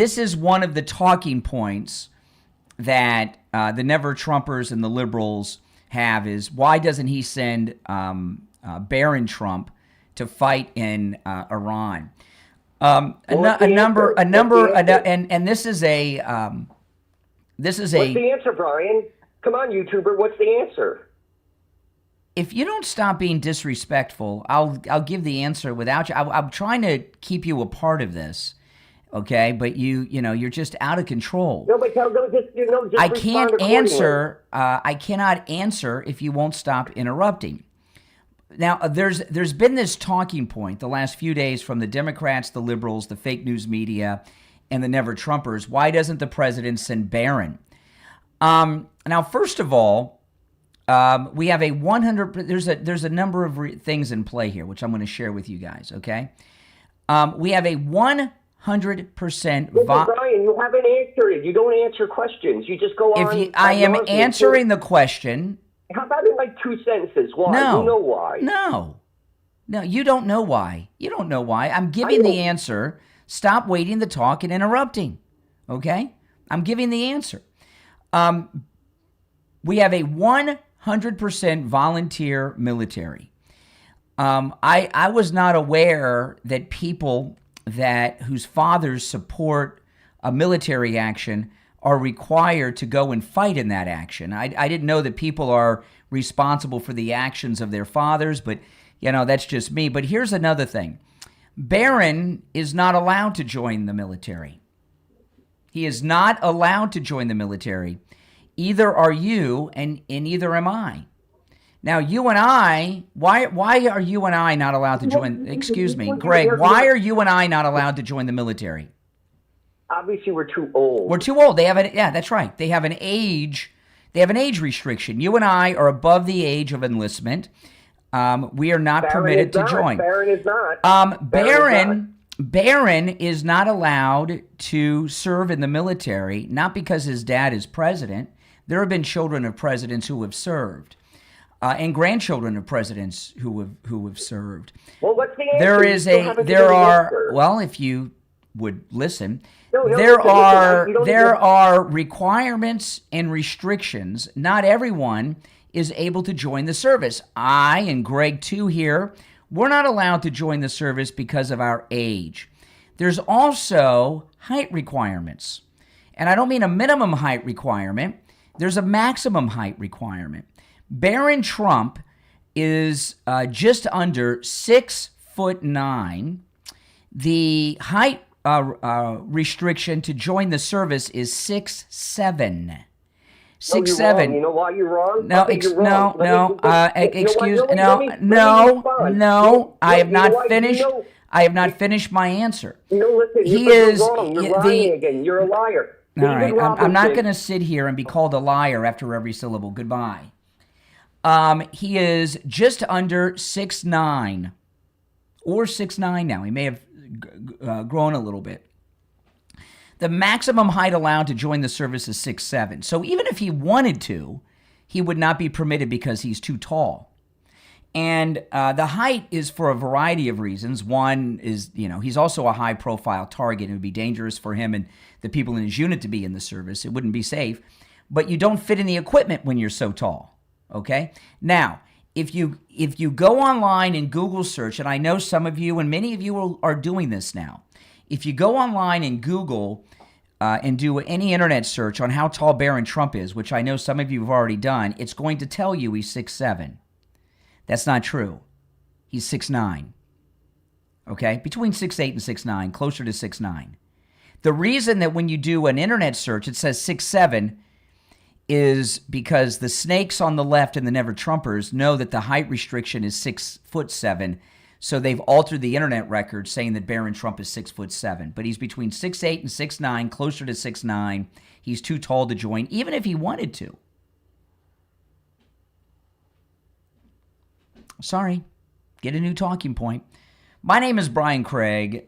This is one of the talking points that the Never Trumpers and the liberals have is why doesn't he send Barron Trump to fight in Iran? And this is a What's the answer, Brian? Come on, YouTuber. What's the answer? If you don't stop being disrespectful, I'll give the answer without you. I'm trying to keep you a part of this, okay? But you're just out of control. No, but just I can't answer. I cannot answer if you won't stop interrupting. Now, there's been this talking point the last few days from the Democrats, the liberals, the fake news media, and the Never Trumpers. Why doesn't the president send Barron? Now, first of all, we have a 100. There's a number of things in play here, which I'm going to share with you guys. Okay, we have a 100%. Brian, you haven't answered it. You don't answer questions. You just go on. I am answering the question. How about in like 2 sentences? Why? No. You know why? No, you don't know why. You don't know why. I'm giving the answer. Stop waiting to talk and interrupting. Okay, I'm giving the answer. We have a 100% volunteer military. I was not aware that people whose fathers support a military action are required to go and fight in that action. I didn't know that people are responsible for the actions of their fathers, but that's just me. But here's another thing. Barron is not allowed to join the military. He is not allowed to join the military. Either are you, and neither am I. Now, you and I, why are you and I not allowed to join? Excuse me, Greg, why are you and I not allowed to join the military? Obviously, we're too old. We're too old. That's right. They have an age restriction. You and I are above the age of enlistment. We are not permitted to join. Barron is not. Barron is not allowed to serve in the military, not because his dad is president. There have been children of presidents who have served, and grandchildren of presidents who have served. Well, what's the answer? Well, if you would listen, there are requirements and restrictions. Not everyone is able to join the service. I and Greg too here, we're not allowed to join the service because of our age. There's also height requirements. And I don't mean a minimum height requirement. There's a maximum height requirement. Barron Trump is just under 6'9". The height restriction to join the service is 6'7". 6'7". You know why you're wrong? No. I have not finished. I have not finished my answer. Listen. You're wrong. You're lying again. You're a liar. All right. I'm not going to sit here and be called a liar after every syllable. Goodbye. He is just under 6'9", or 6'9" now. He may have grown a little bit. The maximum height allowed to join the service is 6'7". So even if he wanted to, he would not be permitted because he's too tall. And the height is for a variety of reasons. One is, he's also a high-profile target. It would be dangerous for him and the people in his unit to be in the service. It wouldn't be safe. But you don't fit in the equipment when you're so tall, okay? Now, if you go online and Google search, and I know some of you and many of you are doing this now, if you go online and Google and do any internet search on how tall Barron Trump is, which I know some of you have already done, it's going to tell you he's 6'7". That's not true. He's 6'9". Okay? Between 6'8" and 6'9", closer to 6'9". The reason that when you do an internet search, it says 6'7", is because the snakes on the left and the Never Trumpers know that the height restriction is 6'7". So they've altered the internet record saying that Barron Trump is 6'7", but he's between 6'8" and 6'9", closer to 6'9". He's too tall to join, even if he wanted to. Sorry, get a new talking point. My name is Brian Craig.